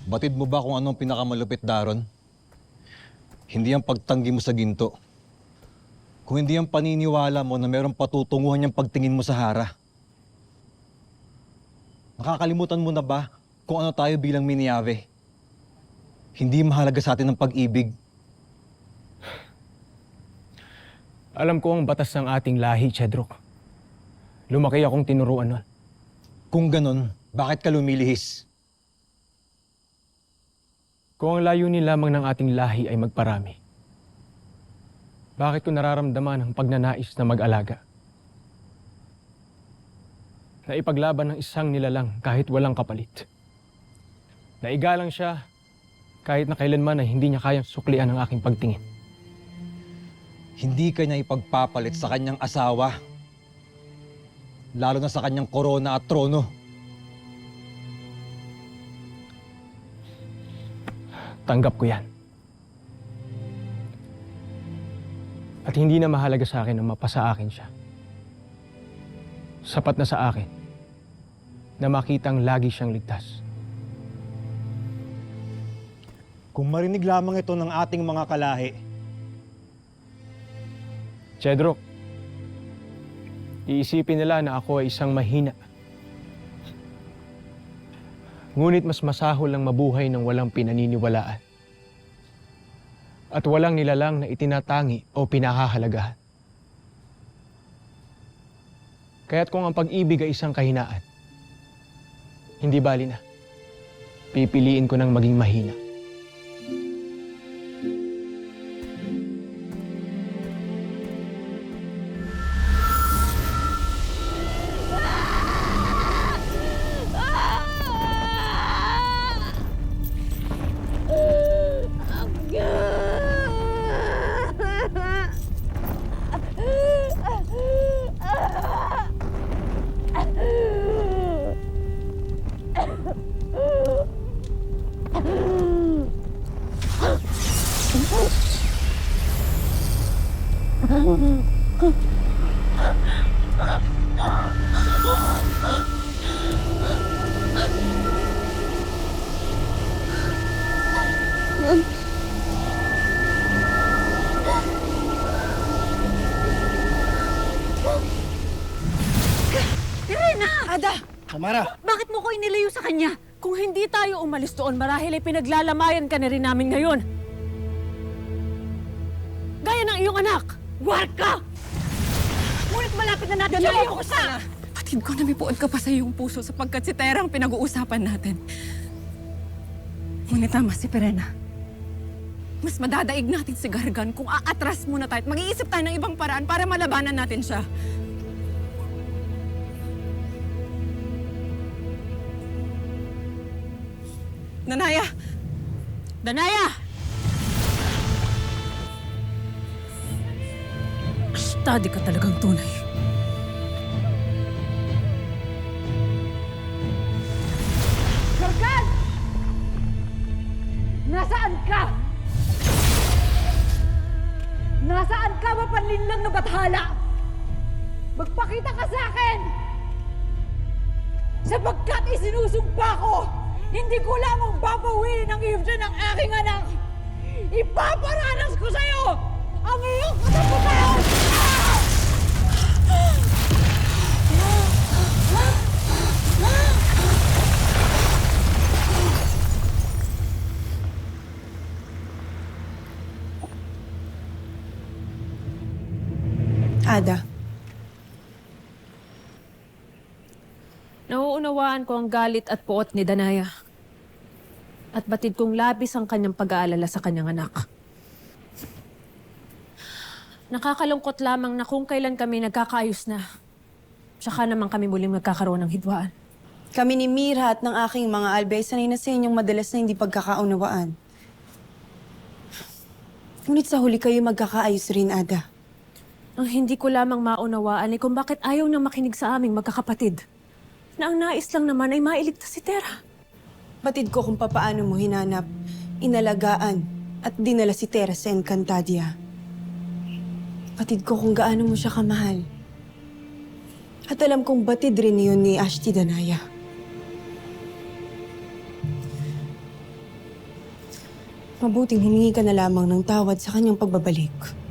Batid mo ba kung anong pinakamalupit, Daron? Hindi ang pagtanggi mo sa ginto. Kung hindi ang paniniwala mo na mayroong patutunguhan niyang pagtingin mo sa Hara. Nakakalimutan mo na ba kung ano tayo bilang Miniave? Hindi mahalaga sa atin ang pag-ibig. Alam ko ang batas ng ating lahi, Chedrok. Lumaki akong tinuruan nun. Kung ganon, bakit ka lumilihis? Kung ang layunin lamang ng ating lahi ay magparami, bakit ko nararamdaman ang pagnanais na mag-alaga? Na ipaglaban ng isang nilalang kahit walang kapalit. Na igalang siya kahit na kailanman ay hindi niya kayang suklian ang aking pagtingin. Hindi ka niya ipagpapalit sa kanyang asawa. Lalo na sa kanyang korona at trono. Tanggap ko yan. At hindi na mahalaga sa akin na mapasa akin siya. Sapat na sa akin na makitang lagi siyang ligtas. Kung marinig lamang ito ng ating mga kalahi, Chedrok, iisipin nila na ako ay isang mahina. Ngunit mas masahol ang mabuhay ng walang pinaniniwalaan. At walang nilalang na itinatangi o pinahahalagahan. Kaya't kung ang pag-ibig ay isang kahinaan, hindi bali na. Pipiliin ko ng maging mahina. Ada! Samara! Bakit mo ko inilayo sa kanya? Kung hindi tayo umalis doon, marahil ay pinaglalamayan ka na rin namin ngayon. Gaya ng iyong anak! Warka! Ngunit malapit na natin siya iukusa! Patid ko, namipuan ka pa sa iyong puso sapagkat si Tera ang pinag-uusapan natin. Ngunit tama si Perena. Mas madadaig natin si Gargan kung aatras muna tayo at mag-iisip tayo ng ibang paraan para malabanan natin siya. Danaya! Danaya! Study ka talagang tunay. Gargan! Nasaan ka? Nasaan ka, mapanlinlang na bathala? Magpakita ka sa akin! Sapagkat isinusumpa ko, hindi ko lamang babawiin ang ibsa ng aking anak. Ipaparanas ko sa'yo ang iyong katapusan! Ada, Nauunawaan ko ang galit at puot ni Danaya. At batid kong labis ang kanyang pag-aalala sa kanyang anak. Nakakalungkot lamang na kung kailan kami nagkakaayos na, tsaka naman kami muling magkakaroon ng hidwaan. kami ni Mira at ng aking mga albay sanay na sa inyong madalas na hindi pagkakaunawaan. Ngunit sa huli kayo magkakaayos rin, Ada. Ang hindi ko lamang maunawaan ay kung bakit ayaw nang makinig sa aming magkakapatid. Na ang nais lang naman ay mailigtas si Tera. Batid ko kung papaano mo hinanap, inalagaan, at dinala si Tera sa Encantadia. Batid ko kung gaano mo siya kamahal. At alam kong batid rin yun ni Ashti Danaya. mabuting humingi ka na lamang ng tawad sa kanyang pagbabalik.